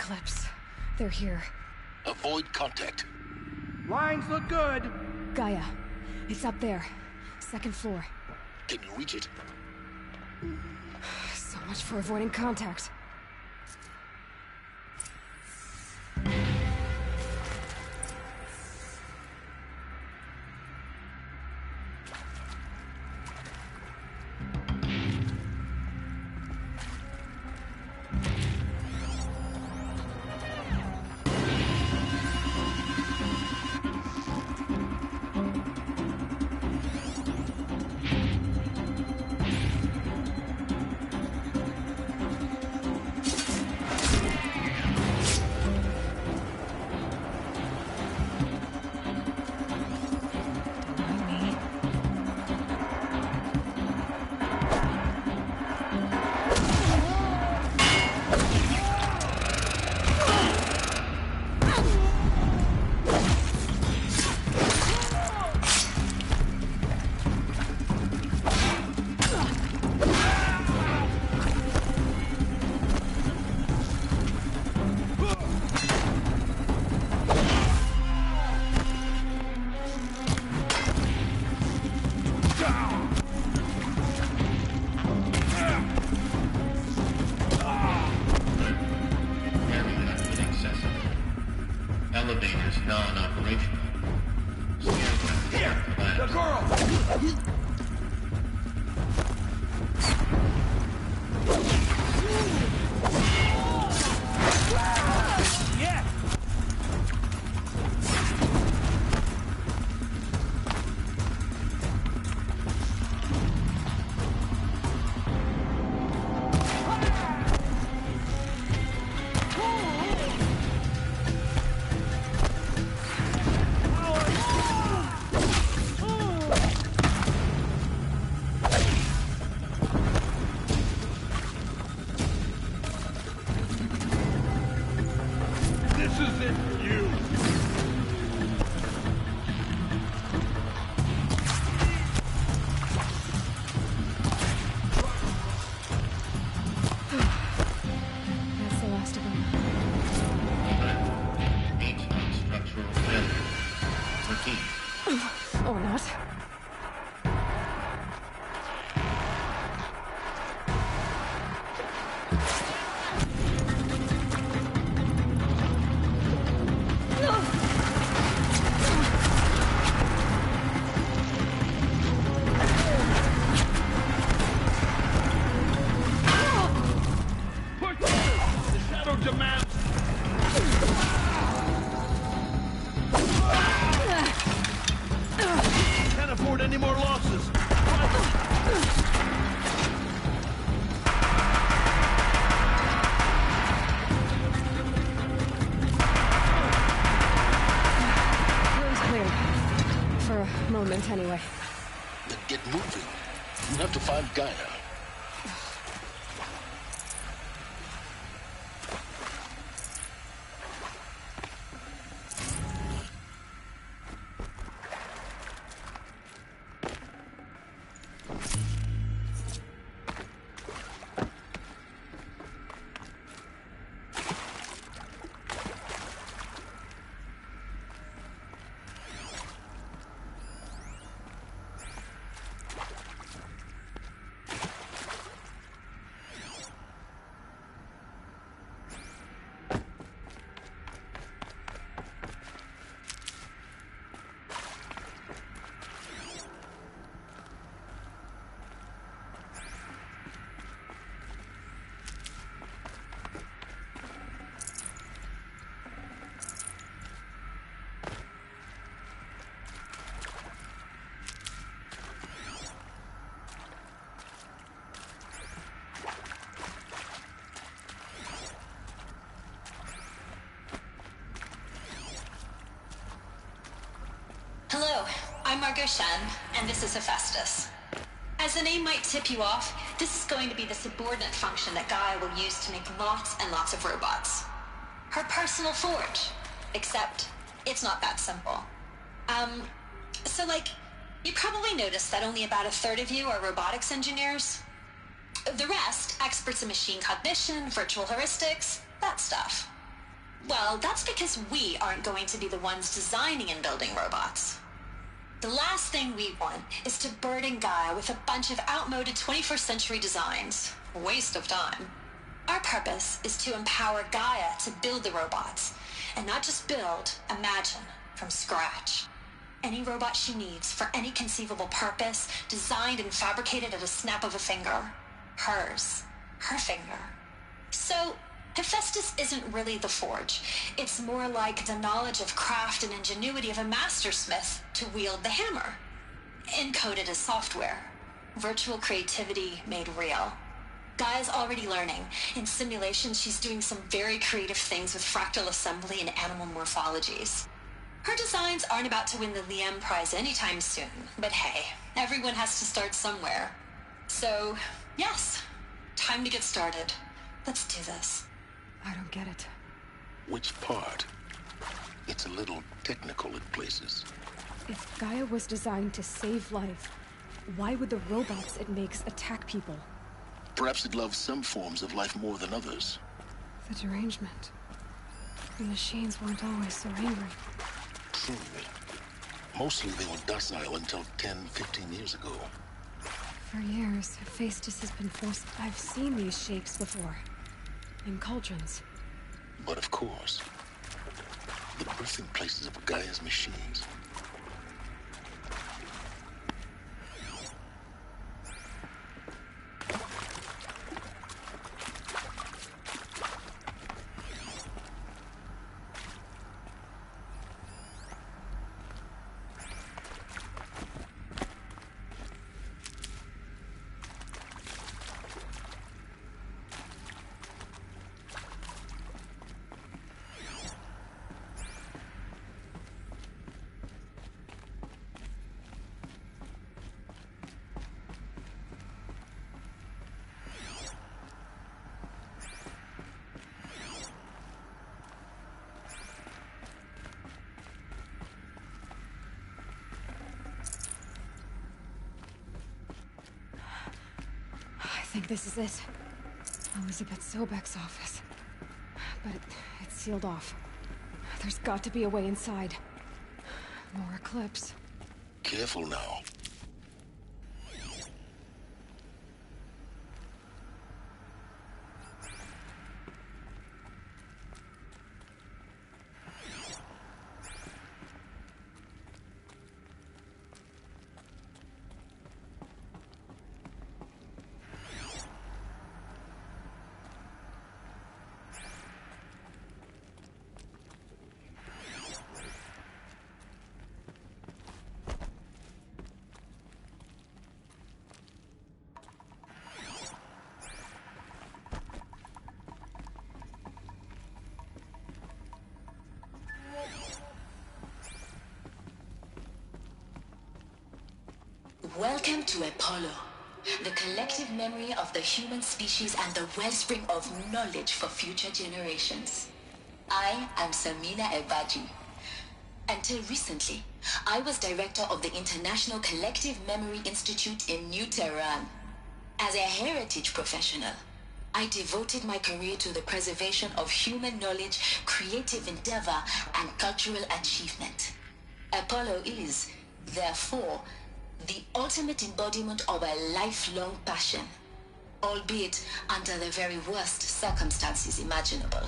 Eclipse. They're here. Avoid contact. Lines look good. Gaia. It's up there. Second floor. Can you reach it? So much for avoiding contact. Elevators non-operational. Here! The girl! Yeah! This isn't you! That's the last of them. H structural failure. Repeat. Or not. Push through! The shadow demands... Can't afford any more losses. Room's clear. For a moment, anyway. Then get moving. You have to find Gaia. Hello, I'm Margot Shen, and this is Hephaestus. As the name might tip you off, this is going to be the subordinate function that Gaia will use to make lots and lots of robots. Her personal forge. Except, it's not that simple. So you probably noticed that only about a third of you are robotics engineers. The rest, experts in machine cognition, virtual heuristics, that stuff. Well, that's because we aren't going to be the ones designing and building robots. The last thing we want is to burden Gaia with a bunch of outmoded 21st century designs. Waste of time. Our purpose is to empower Gaia to build the robots, and not just build, imagine, from scratch. Any robot she needs for any conceivable purpose, designed and fabricated at a snap of a finger. Hers. Her finger. So, Hephaestus isn't really the forge. It's more like the knowledge of craft and ingenuity of a mastersmith to wield the hammer. Encoded as software. Virtual creativity made real. Gaia's already learning. In simulation, she's doing some very creative things with fractal assembly and animal morphologies. Her designs aren't about to win the Liam Prize anytime soon, but hey, everyone has to start somewhere. So, yes, time to get started. Let's do this. I don't get it. Which part? It's a little technical at places. If Gaia was designed to save life, why would the robots it makes attack people? Perhaps it loves some forms of life more than others. The derangement. The machines weren't always so angry. True. Mostly they were docile until 10, 15 years ago. For years, Hephaestus has been forced... I've seen these shapes before. In cauldrons. But of course, the birthing places of Gaia's machines. I think this is it. Elizabeth Sobek's office. But it's sealed off. There's got to be a way inside. More Eclipse. Careful now. Welcome to Apollo, the collective memory of the human species and the wellspring of knowledge for future generations. I am Samina Ebaji. Until recently, I was director of the International Collective Memory Institute in New Tehran. As a heritage professional, I devoted my career to the preservation of human knowledge, creative endeavor, and cultural achievement. Apollo is, therefore, the ultimate embodiment of a lifelong passion, albeit under the very worst circumstances imaginable.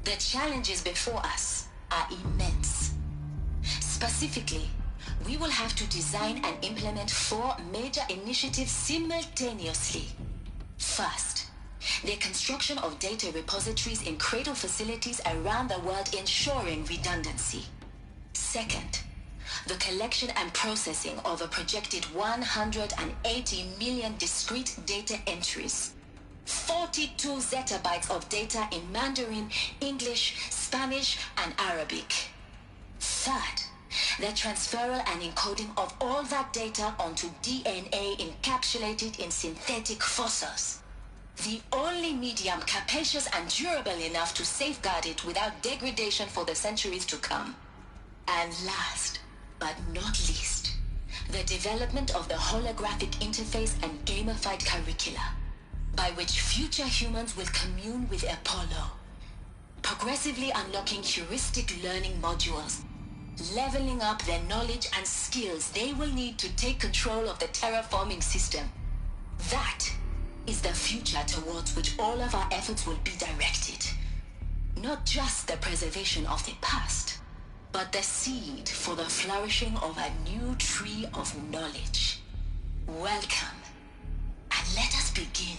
The challenges before us are immense. Specifically, we will have to design and implement 4 major initiatives simultaneously. First, the construction of data repositories in cradle facilities around the world, ensuring redundancy. Second, the collection and processing of a projected 180 million discrete data entries. 42 zettabytes of data in Mandarin, English, Spanish, and Arabic. Third, the transferal and encoding of all that data onto DNA encapsulated in synthetic fossils. The only medium capacious and durable enough to safeguard it without degradation for the centuries to come. And last, but not least, the development of the holographic interface and gamified curricula, by which future humans will commune with Apollo. progressively unlocking heuristic learning modules, leveling up their knowledge and skills they will need to take control of the terraforming system. That is the future towards which all of our efforts will be directed. Not just the preservation of the past, but the seed for the flourishing of a new tree of knowledge. Welcome, and let us begin.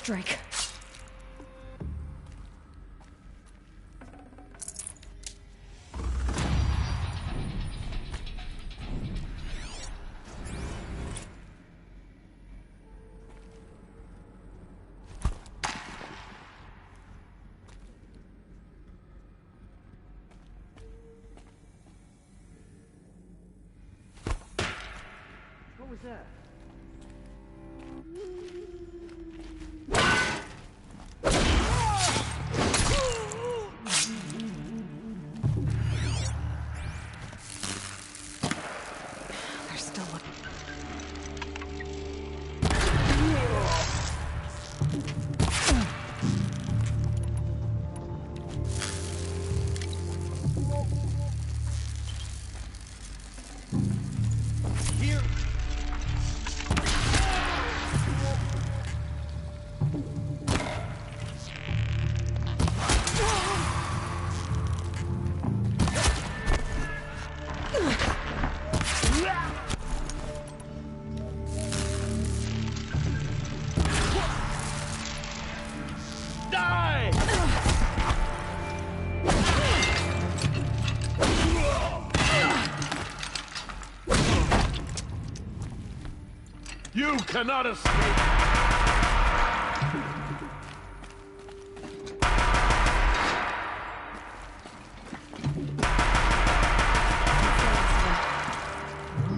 strike. What was that? There's still one. Here. Die! You cannot escape!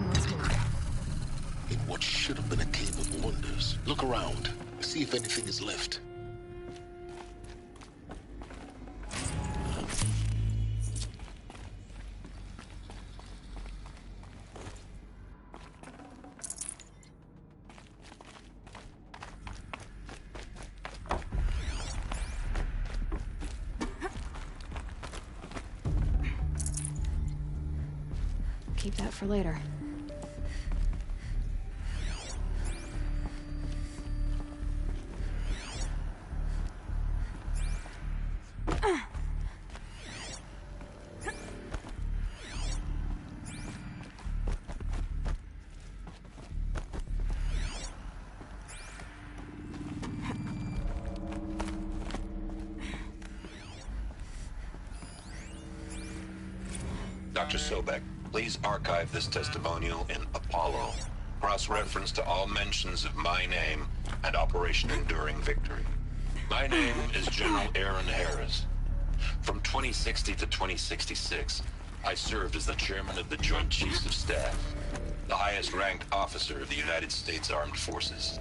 Once more. In what should have been a cave of wonders. Look around. See if anything is left. Keep that for later. Dr. Sobek, please archive this testimonial in Apollo. Cross-reference to all mentions of my name and Operation Enduring Victory. My name is General Aaron Harris. From 2060 to 2066, I served as the chairman of the Joint Chiefs of Staff, the highest-ranked officer of the United States Armed Forces.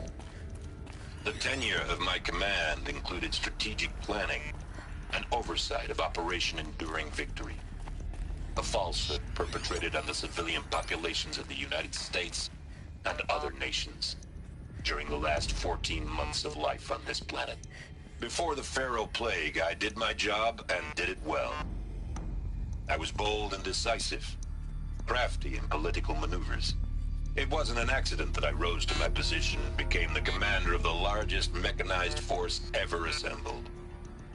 The tenure of my command included strategic planning and oversight of Operation Enduring Victory, a falsehood perpetrated on the civilian populations of the United States and other nations during the last 14 months of life on this planet. Before the Pharaoh Plague, I did my job and did it well. I was bold and decisive, crafty in political maneuvers. It wasn't an accident that I rose to my position and became the commander of the largest mechanized force ever assembled.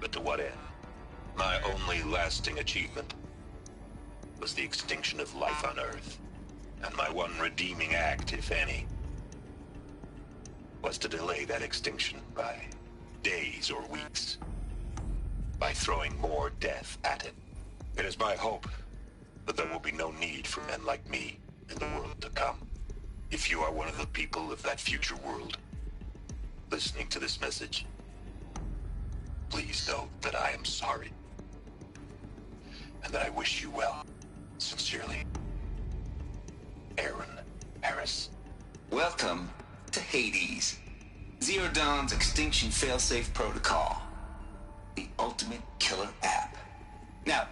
But to what end? My only lasting achievement was the extinction of life on Earth. And my one redeeming act, if any, was to delay that extinction by days or weeks, by throwing more death at it. It is my hope that there will be no need for men like me in the world to come. If you are one of the people of that future world listening to this message, please know that I am sorry and that I wish you well. Sincerely, Aaron Harris. Welcome to Hades, Zero Dawn's Extinction Failsafe Protocol, the ultimate killer app. Now,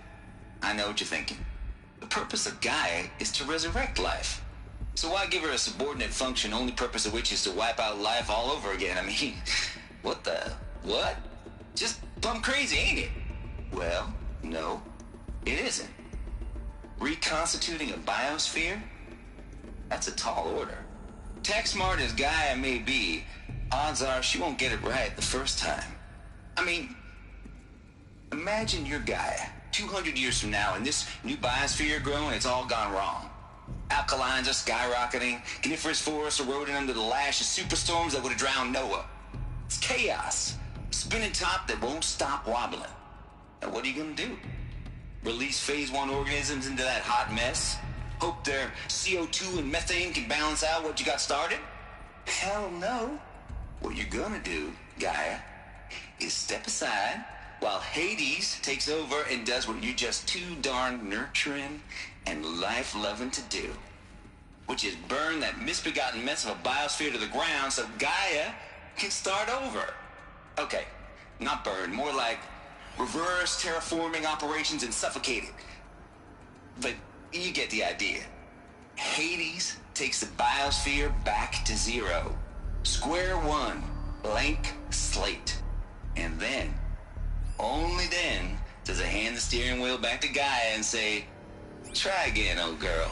I know what you're thinking. The purpose of Gaia is to resurrect life. So why give her a subordinate function, only purpose of which is to wipe out life all over again? I mean, what? Just plumb crazy, ain't it? Well, no, it isn't. Reconstituting a biosphere? That's a tall order. Tech smart as Gaia may be, odds are she won't get it right the first time. I mean, imagine you're Gaia, 200 years from now, and this new biosphere growing, it's all gone wrong. Alkalines are skyrocketing, coniferous forests eroding under the lash of superstorms that would have drowned Noah. It's chaos. Spinning top that won't stop wobbling. Now what are you gonna do? Release phase 1 organisms into that hot mess? Hope their CO2 and methane can balance out what you got started? Hell no. What you're gonna do, Gaia, is step aside while Hades takes over and does what you're just too darn nurturing and life-loving to do. Which is burn that misbegotten mess of a biosphere to the ground so Gaia can start over. Okay, not burn, more like reverse terraforming operations and suffocate it. But you get the idea. Hades takes the biosphere back to zero. Square one, blank slate. And then, only then, does it hand the steering wheel back to Gaia and say, try again, old girl.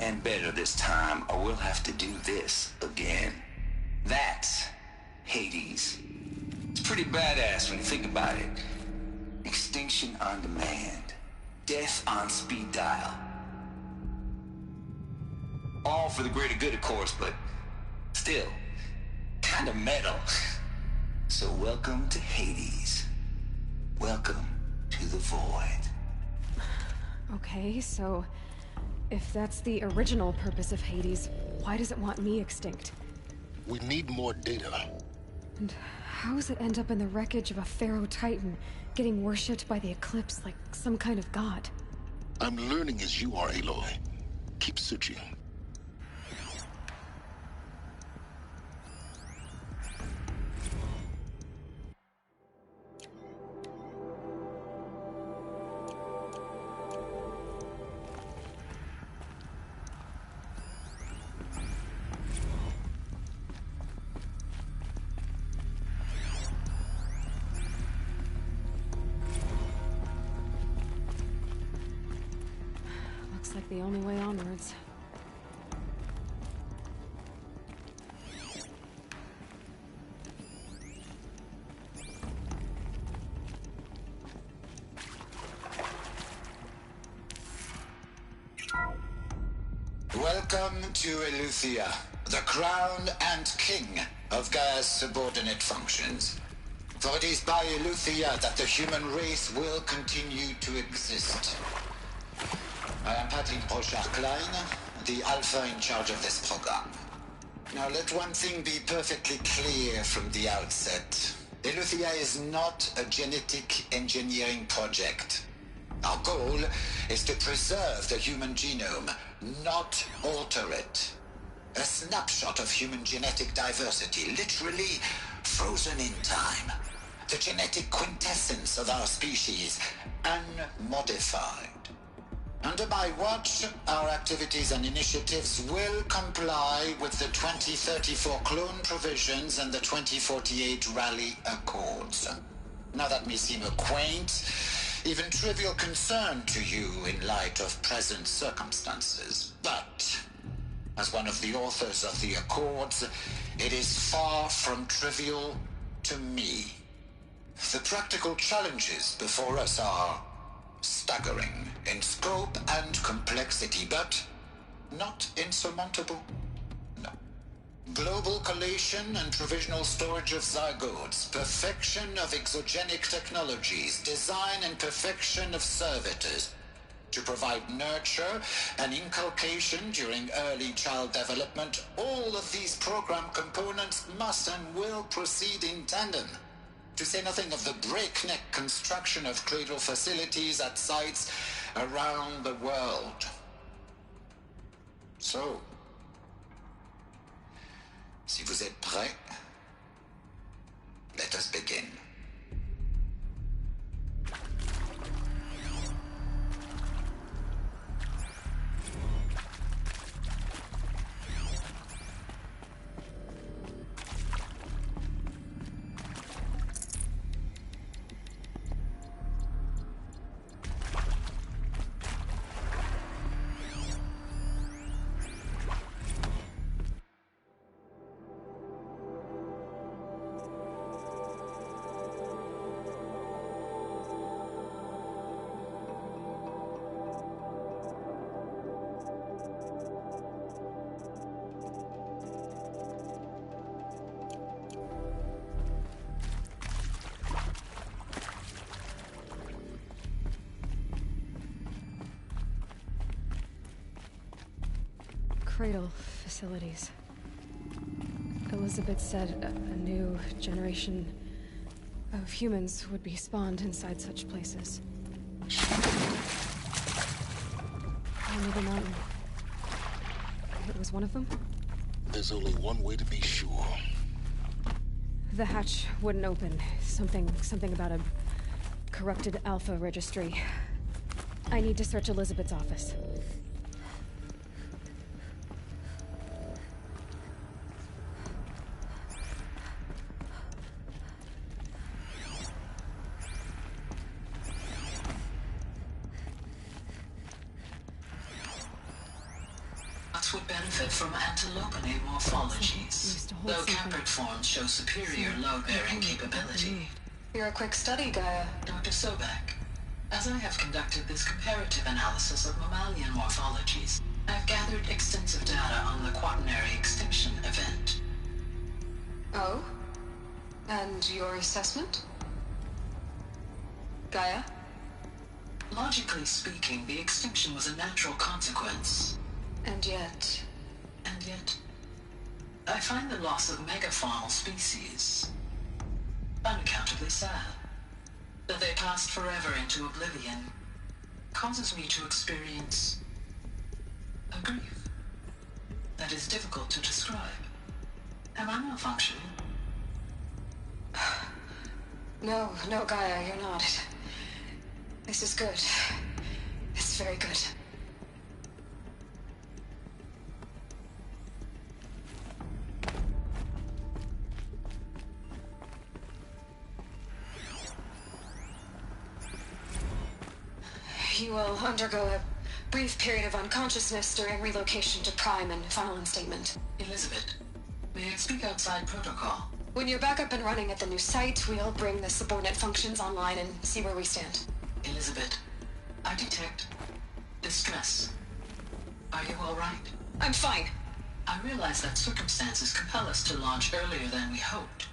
And better this time, or we'll have to do this again. That's Hades. It's pretty badass when you think about it. Extinction on demand. Death on speed dial. All for the greater good, of course, but still, kind of metal. So welcome to Hades. Welcome to the void. Okay, so if that's the original purpose of Hades, why does it want me extinct? We need more data. And how does it end up in the wreckage of a Pharaoh Titan, getting worshipped by the Eclipse like some kind of god? I'm learning as you are, Aloy. Keep searching. Like the only way onwards. Welcome to Eleuthia, the crown and king of Gaia's subordinate functions. For it is by Eleuthia that the human race will continue to exist. I am Patrick Brochard-Klein, the Alpha in charge of this program. Now let one thing be perfectly clear from the outset. Eleuthia is not a genetic engineering project. Our goal is to preserve the human genome, not alter it. A snapshot of human genetic diversity, literally frozen in time. The genetic quintessence of our species, unmodified. Under my watch, our activities and initiatives will comply with the 2034 clone provisions and the 2048 Raleigh Accords. Now that may seem a quaint, even trivial concern to you in light of present circumstances, but as one of the authors of the Accords, it is far from trivial to me. The practical challenges before us are staggering in scope and complexity, but not insurmountable. No. Global collation and provisional storage of zygotes, perfection of exogenic technologies, design and perfection of servitors to provide nurture and inculcation during early child development. All of these program components must and will proceed in tandem. To say nothing of the breakneck construction of cradle facilities at sites around the world. So, si vous êtes prêts, let us begin. Cradle facilities. Elizabeth said a new generation of humans would be spawned inside such places. Under the mountain. It was one of them? There's only one way to be sure. The hatch wouldn't open. Something about a corrupted Alpha registry. I need to search Elizabeth's office. Would benefit from antilopinae morphologies, though Caprid forms show superior load-bearing capability. You're a quick study, Gaia. Dr. Sobek, as I have conducted this comparative analysis of mammalian morphologies, I have gathered extensive data on the quaternary extinction event. Oh? And your assessment? Gaia? Logically speaking, the extinction was a natural consequence. And yet, I find the loss of megafaunal species unaccountably sad. That they passed forever into oblivion causes me to experience a grief that is difficult to describe. Am I malfunctioning? No, Gaia, you're not. This is good. It's very good. You will undergo a brief period of unconsciousness during relocation to Prime and final instatement. Elizabeth, may I speak outside protocol? When you're back up and running at the new site, we'll bring the subordinate functions online and see where we stand. Elizabeth, I detect distress. Are you all right? I'm fine. I realize that circumstances compel us to launch earlier than we hoped,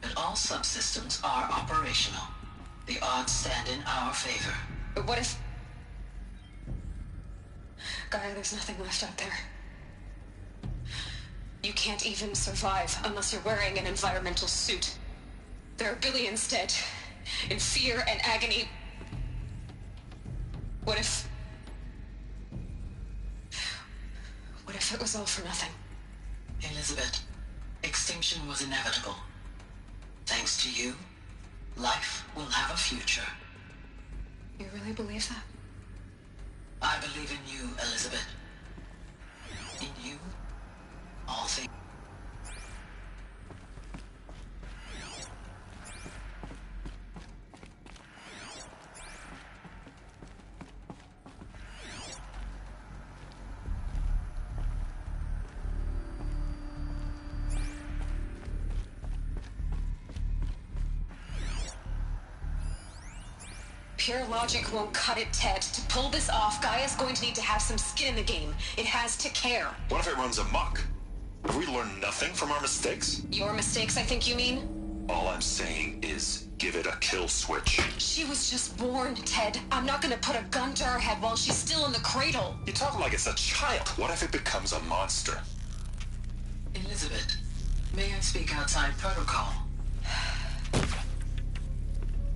but all subsystems are operational. The odds stand in our favor. But what if... Gaia, there's nothing left out there. You can't even survive unless you're wearing an environmental suit. There are billions dead, in fear and agony. What if it was all for nothing? Elizabeth, extinction was inevitable. Thanks to you, life will have a future. You really believe that? I believe in you, Elizabeth. In you, all things. Pure logic won't cut it, Ted. To pull this off, Gaia's going to need to have some skin in the game. It has to care. What if it runs amok? Have we learned nothing from our mistakes? Your mistakes, I think you mean? All I'm saying is give it a kill switch. She was just born, Ted. I'm not gonna put a gun to her head while she's still in the cradle. You talk like it's a child. What if it becomes a monster? Elizabeth, may I speak outside protocol?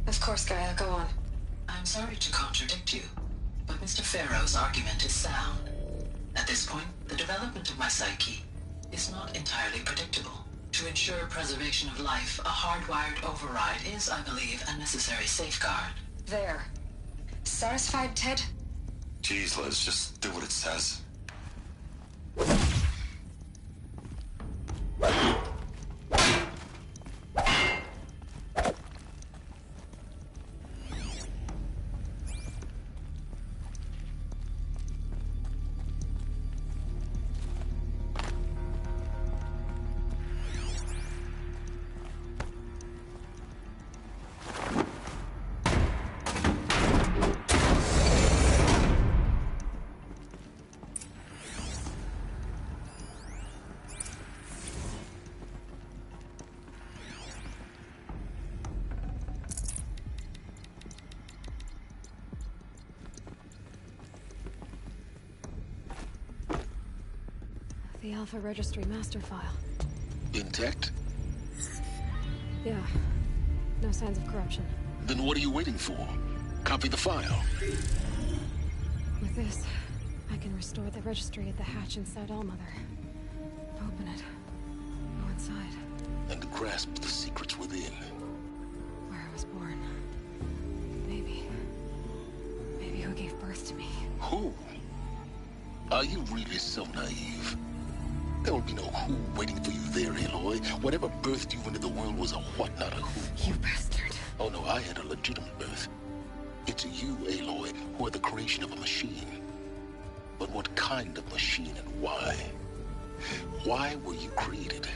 Of course, Gaia, go on. I'm sorry to contradict you, but Mr. Farrow's argument is sound. At this point, the development of my psyche is not entirely predictable. To ensure preservation of life, a hardwired override is, I believe, a necessary safeguard. There. Satisfied, Ted? Jeez, Liz, just do what it says. The Alpha Registry master file. Intact? Yeah. No signs of corruption. Then what are you waiting for? Copy the file. With this, I can restore the registry at the hatch inside Allmother. Open it. Go inside. And grasp the secrets within. Where I was born. Maybe who gave birth to me. Who? Are you really so naive? There will be no who waiting for you there, Aloy. Whatever birthed you into the world was a what, not a who. You bastard. Oh no, I had a legitimate birth. It's you, Aloy, who are the creation of a machine. But what kind of machine and why? Why were you created?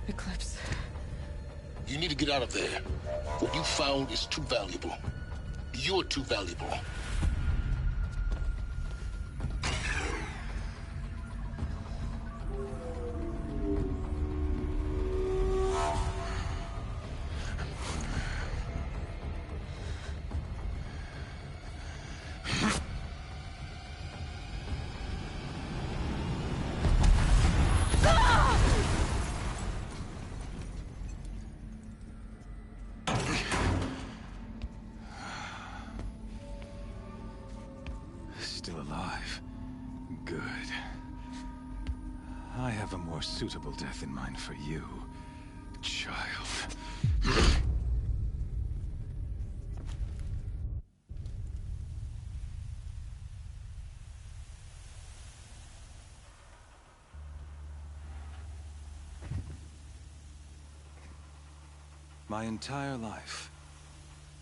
Eclipse. You need to get out of there. What you found is too valuable. You're too valuable. Still alive. Good. I have a more suitable death in mind for you, child. My entire life,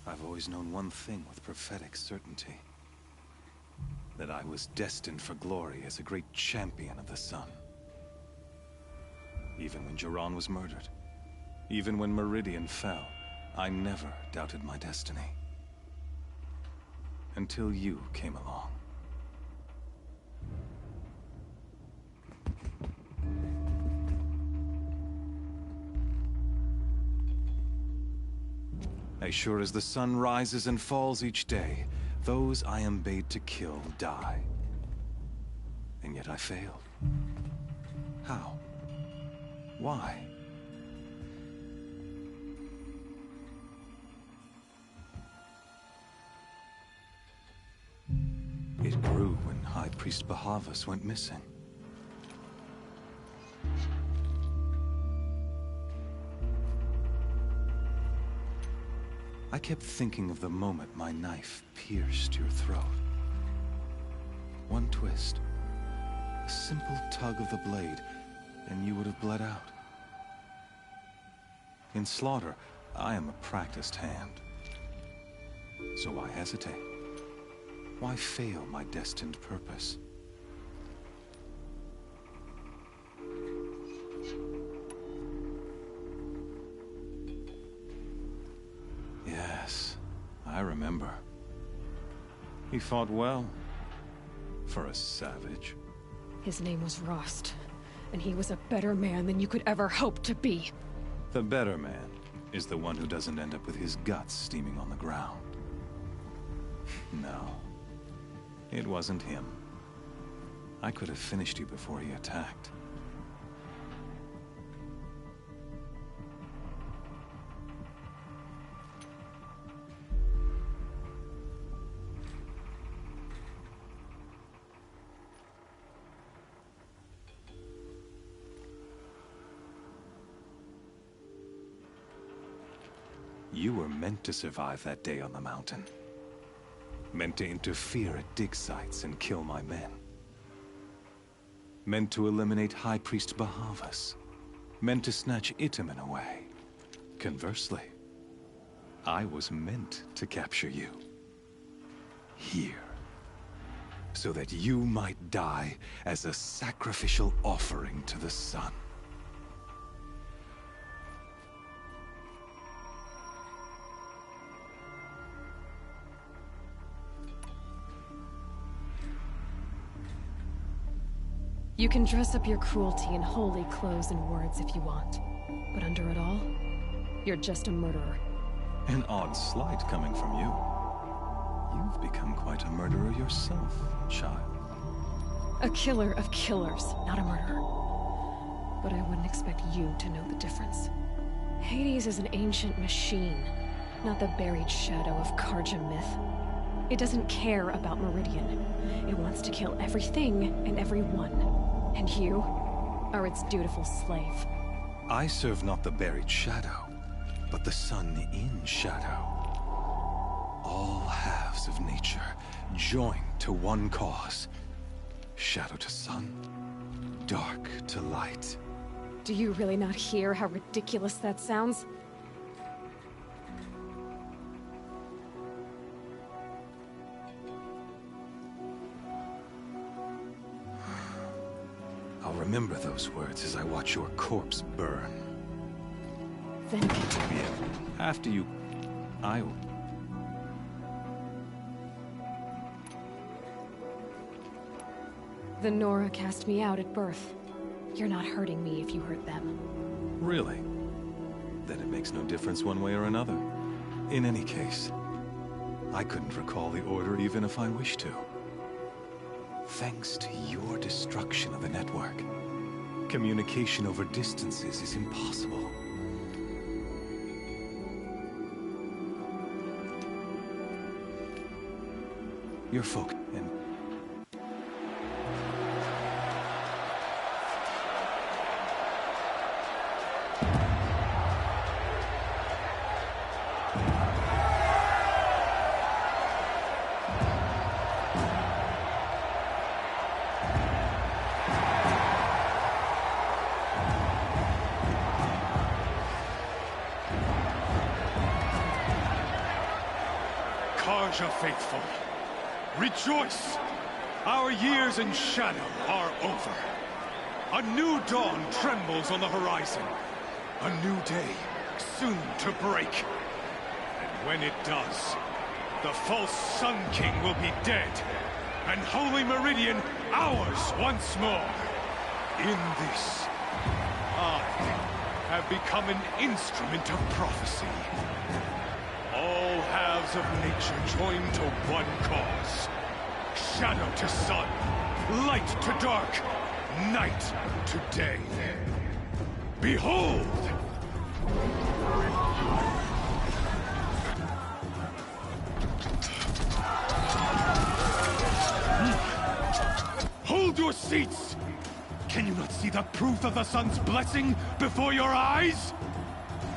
I've always known one thing with prophetic certainty. That I was destined for glory as a great champion of the sun. Even when Jiran was murdered, even when Meridian fell, I never doubted my destiny. Until you came along. As sure as the sun rises and falls each day, those I am bade to kill die. And yet I failed. How? Why? It grew when High Priest Bahavas went missing. I kept thinking of the moment my knife pierced your throat. One twist, a simple tug of the blade, and you would have bled out. In slaughter, I am a practiced hand. So why hesitate? Why fail my destined purpose? Yes, I remember. He fought well. For a savage. His name was Rost, and he was a better man than you could ever hope to be. The better man is the one who doesn't end up with his guts steaming on the ground. No, it wasn't him. I could have finished you before he attacked. You were meant to survive that day on the mountain. Meant to interfere at dig sites and kill my men. Meant to eliminate High Priest Bahavas. Meant to snatch Itamen away. Conversely, I was meant to capture you. Here. So that you might die as a sacrificial offering to the sun. You can dress up your cruelty in holy clothes and words if you want. But under it all, you're just a murderer. An odd slight coming from you. You've become quite a murderer yourself, child. A killer of killers, not a murderer. But I wouldn't expect you to know the difference. Hades is an ancient machine, not the buried shadow of Carja myth. It doesn't care about Meridian. It wants to kill everything and everyone. And you are its dutiful slave. I serve not the buried shadow, but the sun in shadow. All halves of nature joined to one cause. Shadow to sun, dark to light. Do you really not hear how ridiculous that sounds? I'll remember those words as I watch your corpse burn. Then continue. After you... I'll... The Nora cast me out at birth. You're not hurting me if you hurt them. Really? Then it makes no difference one way or another. In any case, I couldn't recall the order even if I wished to. Thanks to your destruction of the network, communication over distances is impossible. Your folk and Carja faithful, rejoice! Our years in shadow are over. A new dawn trembles on the horizon. A new day soon to break. And when it does, the false Sun King will be dead, and Holy Meridian ours once more. In this, I have become an instrument of prophecy. All halves of nature joined to one cause. Shadow to sun, light to dark, night to day. Behold! Hold your seats! Can you not see the proof of the sun's blessing before your eyes?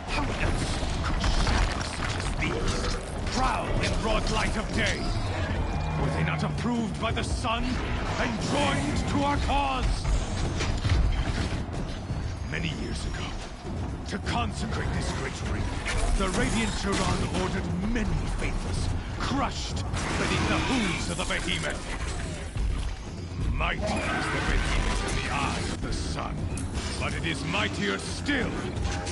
How else could shadows such as these prowl in broad light of day? Were they not approved by the sun and joined to our cause? Many years ago, to consecrate this great ring, the Radiant Turan ordered many faithless, crushed beneath the hooves of the behemoth. Mighty is the behemoth in the eyes of the sun, but it is mightier still,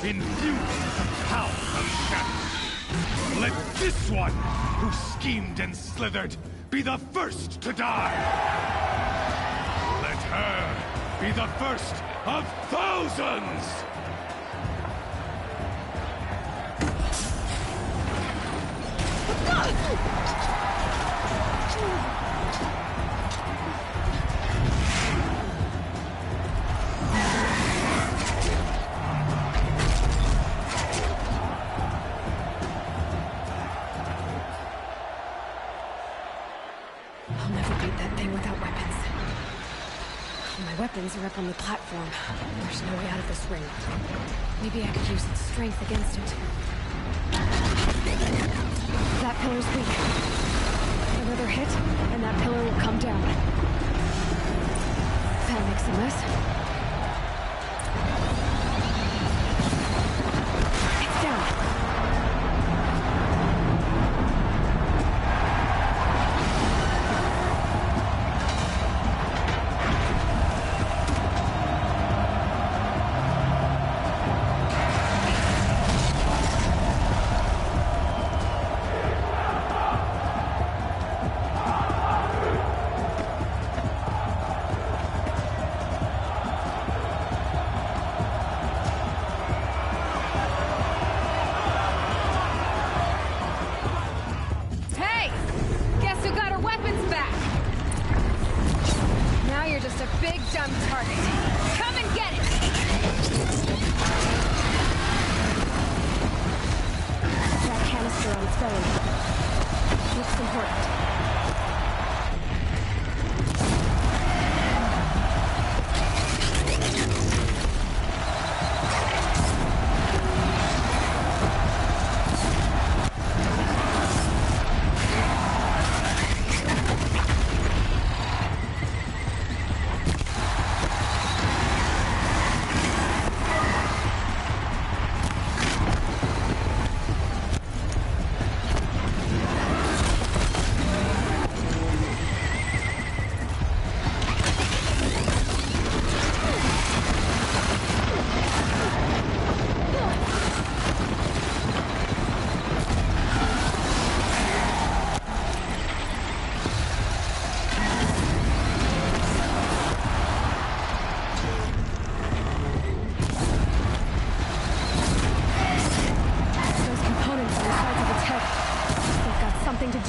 infused with the power of shadow. Let this one, who schemed and slithered, be the first to die! Let her be the first of thousands! I'll never beat that thing without weapons. My weapons are up on the platform. There's no way out of this ring. Maybe I could use its strength against it. That pillar's weak. Another hit, and that pillar will come down. That makes a mess. It's down.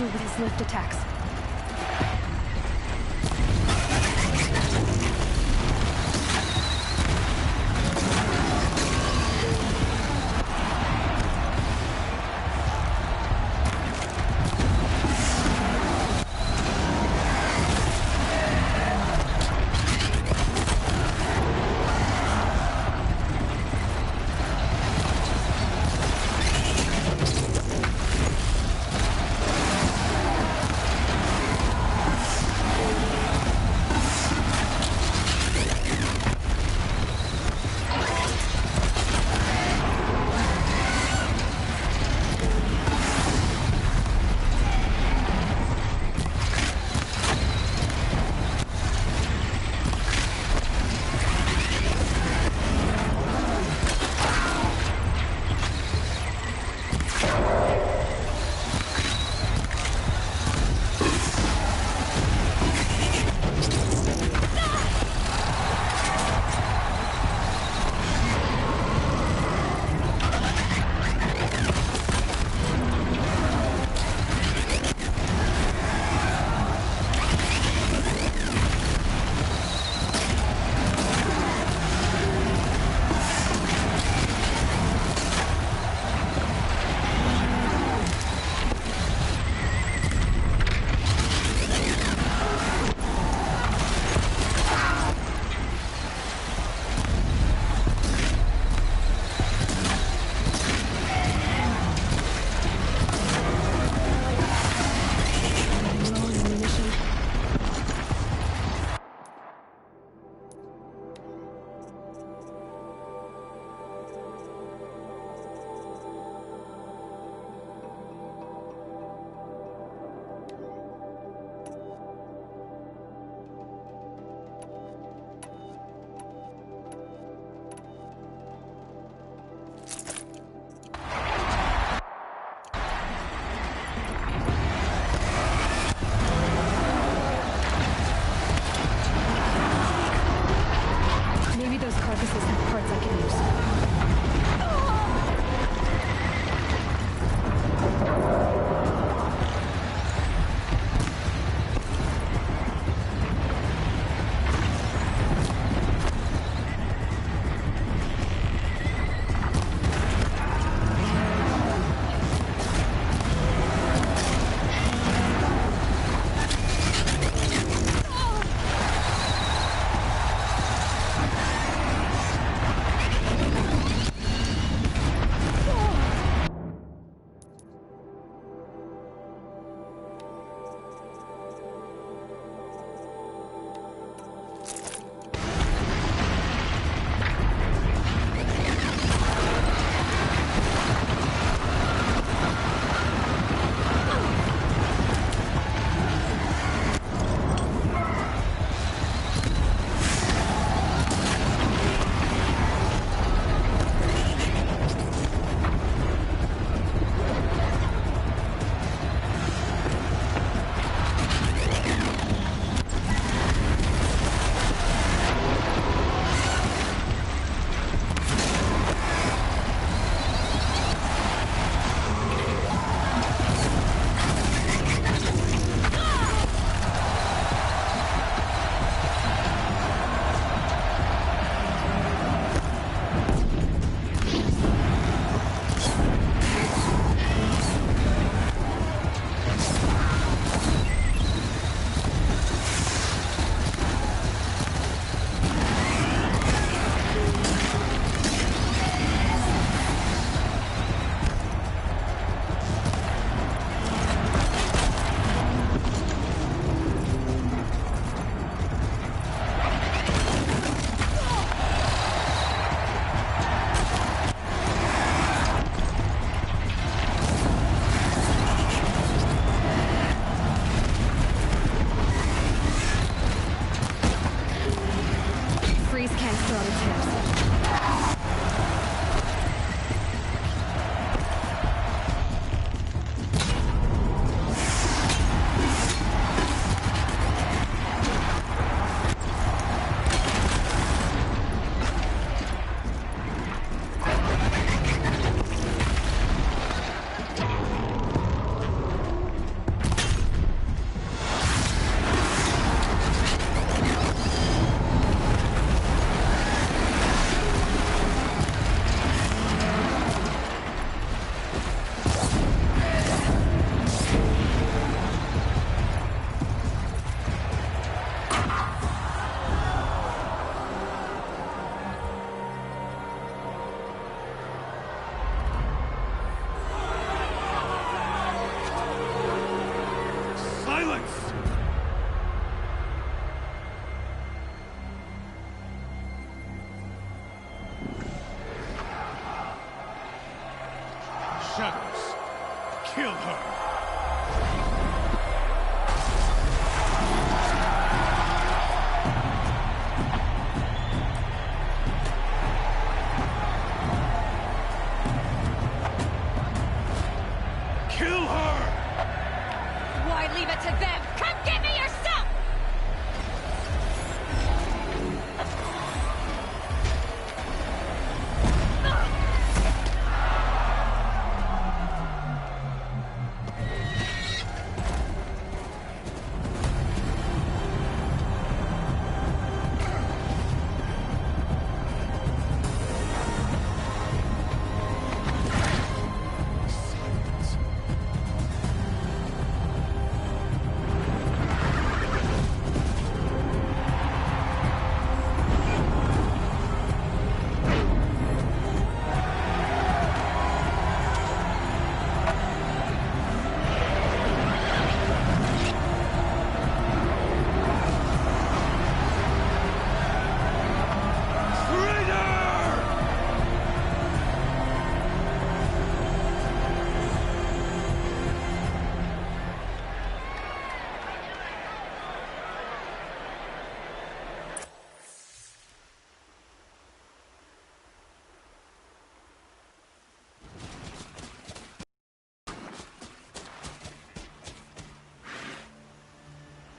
do with his lift attacks. shadows. Kill her. Kill her! Why leave it to them? Come get me yourself!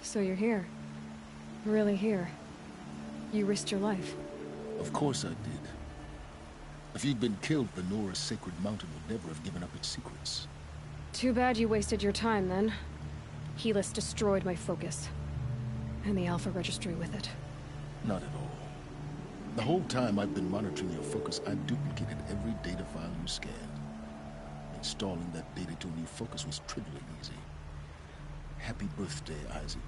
So you're here. Really here. You risked your life. Of course I did. If you'd been killed, the Nora's Sacred Mountain would never have given up its secrets. Too bad you wasted your time, then. Helis destroyed my focus. And the Alpha Registry with it. Not at all. The whole time I've been monitoring your focus, I've duplicated every data file you scanned. Installing that data to a new focus was trivially easy. Happy birthday, Isaac.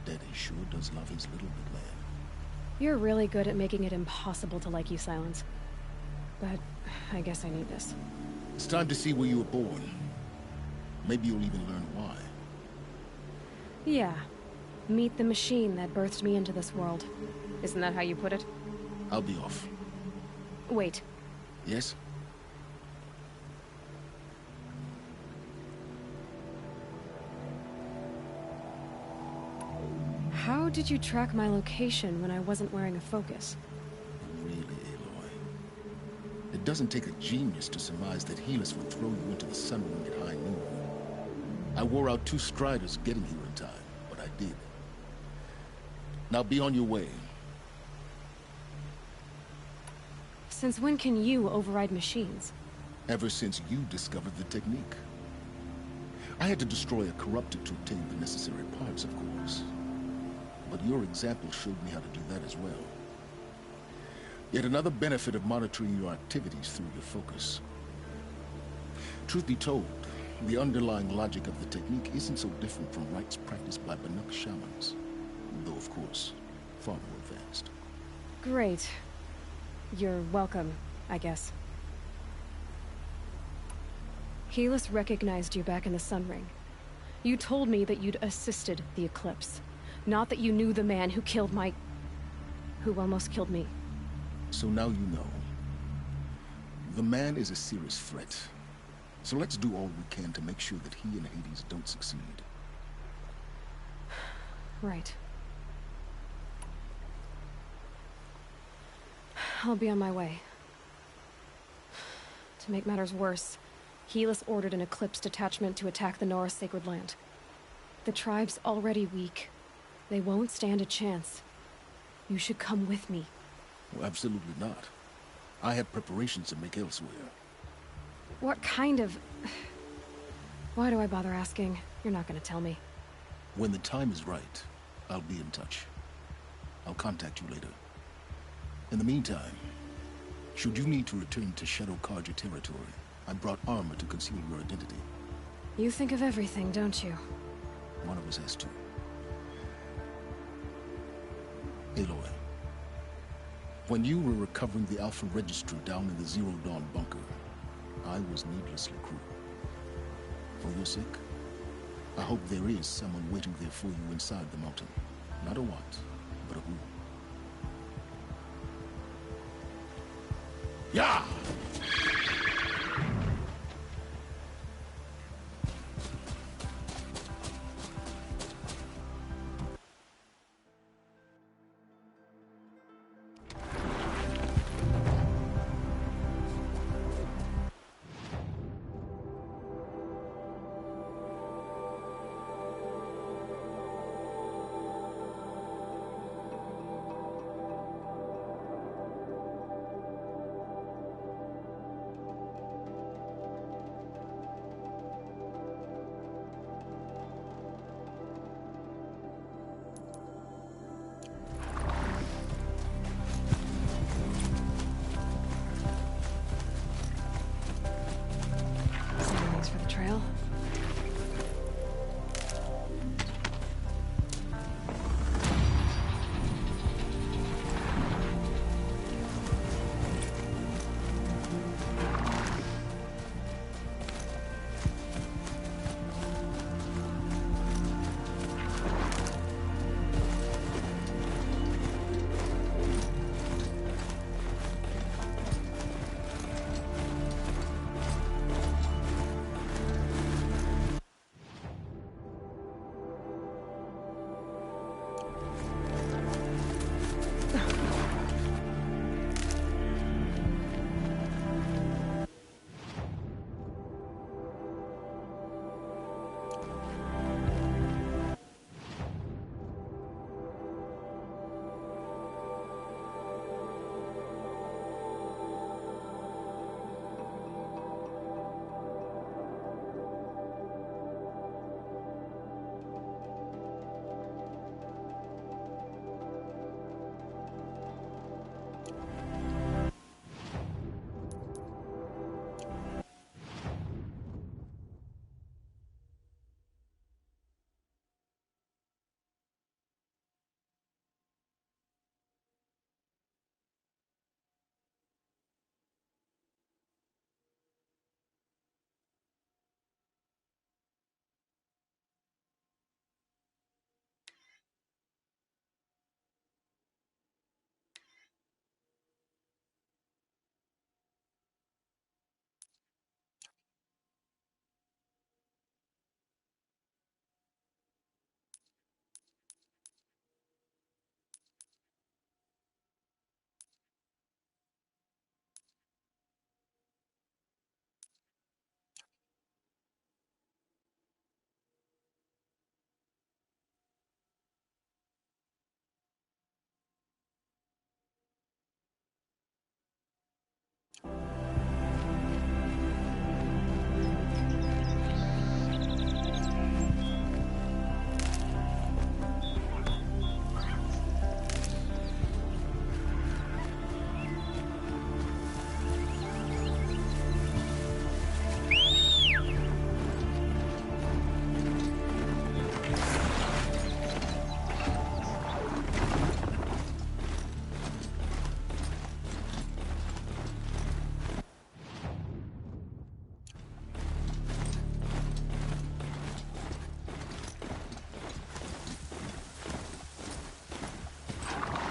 Daddy sure does love his little bit man. You're really good at making it impossible to like you, Silence. But I guess I need this. It's time to see where you were born. Maybe you'll even learn why. Yeah. Meet the machine that birthed me into this world. Isn't that how you put it? I'll be off. Wait. Yes? How did you track my location when I wasn't wearing a focus? Really, Aloy? It doesn't take a genius to surmise that Helis would throw you into the Sun Ring at high noon. I wore out 2 Striders getting here in time, but I did. Now be on your way. Since when can you override machines? Ever since you discovered the technique. I had to destroy a corrupted to obtain the necessary parts, of course. But your example showed me how to do that as well. Yet another benefit of monitoring your activities through your focus. Truth be told, the underlying logic of the technique isn't so different from rites practiced by Banuk shamans. Though, of course, far more advanced. Great. You're welcome, I guess. Helis recognized you back in the Sun Ring. You told me that you'd assisted the Eclipse. Not that you knew the man who killed who almost killed me. So now you know. The man is a serious threat. So let's do all we can to make sure that he and Hades don't succeed. Right. I'll be on my way. To make matters worse, Helis ordered an Eclipse detachment to attack the Nora Sacred Land. The tribe's already weak. They won't stand a chance. You should come with me. Well, absolutely not. I have preparations to make elsewhere. What kind of... Why do I bother asking? You're not gonna tell me. When the time is right, I'll be in touch. I'll contact you later. In the meantime, should you need to return to Shadow Carja territory, I brought armor to conceal your identity. You think of everything, don't you? One of us has to. Aloy, when you were recovering the Alpha Registry down in the Zero Dawn bunker, I was needlessly cruel. For your sake, I hope there is someone waiting there for you inside the mountain. Not a what, but a who. Yeah! trail.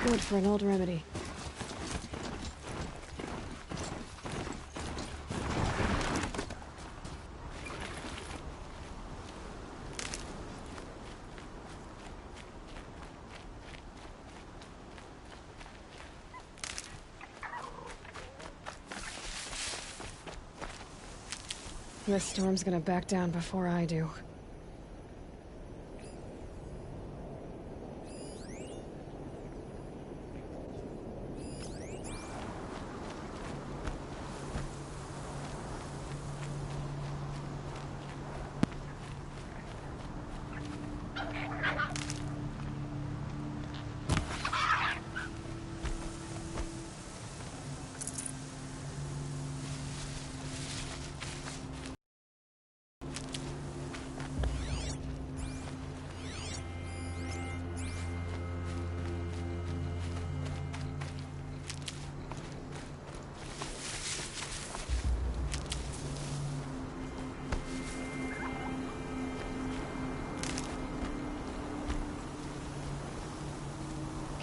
Good for an old remedy. This storm's gonna back down before I do.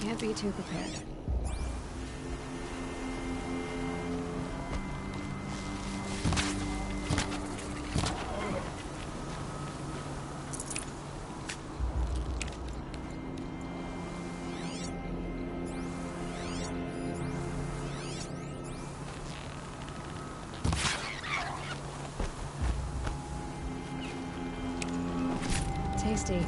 Can't be too prepared. Tasty.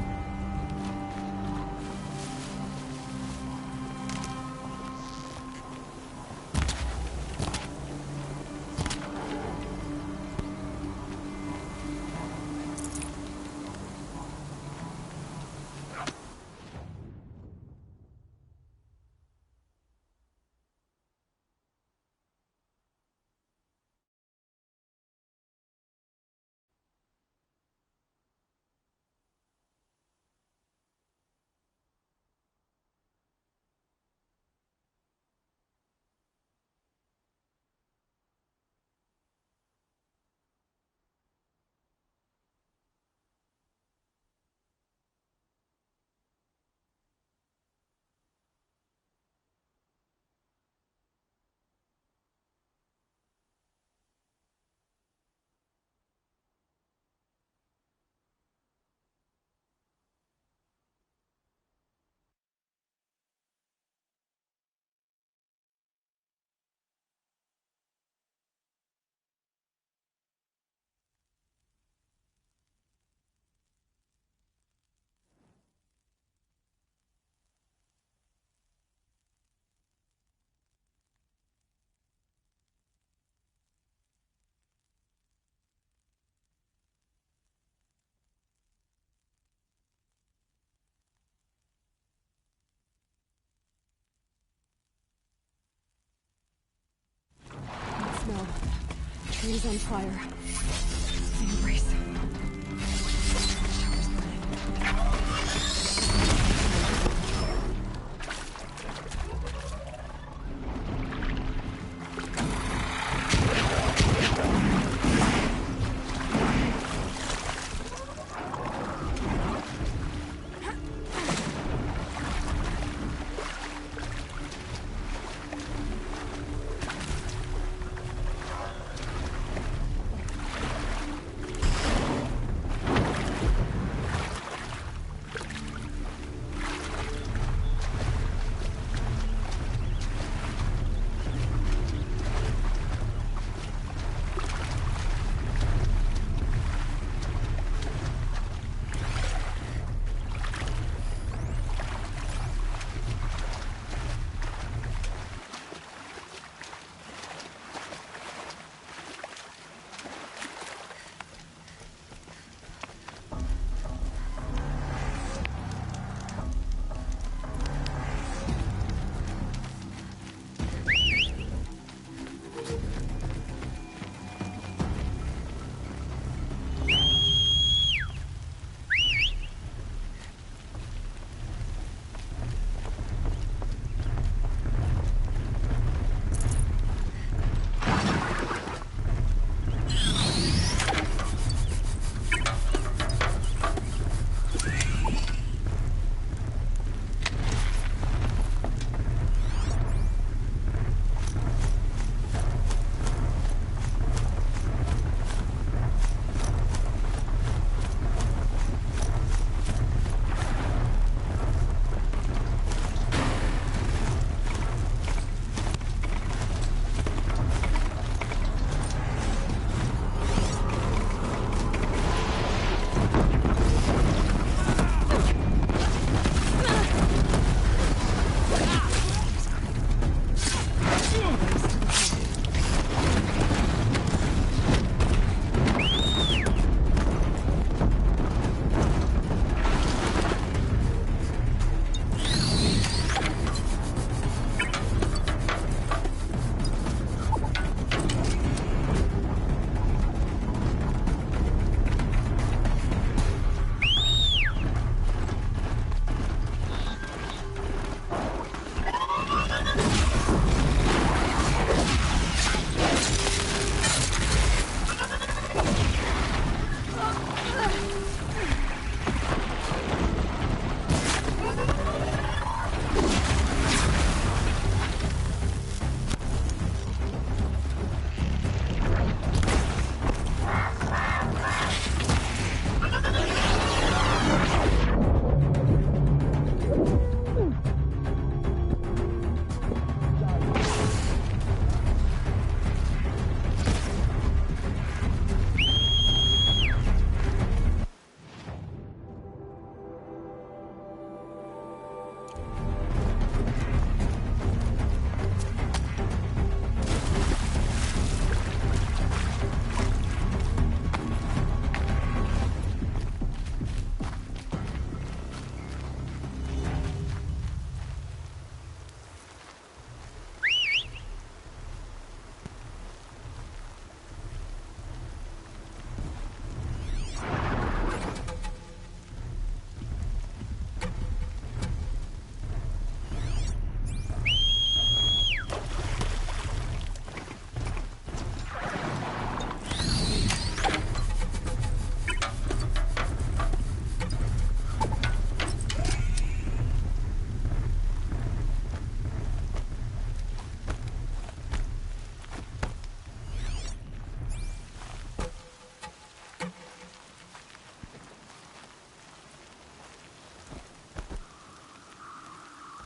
He's on fire. I embrace. Shower's burning.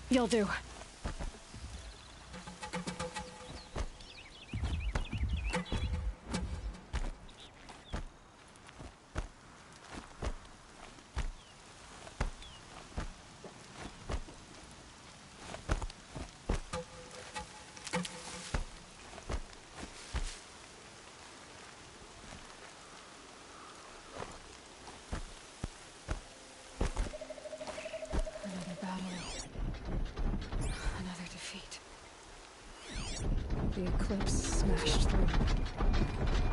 You'll do. The Eclipse smashed through.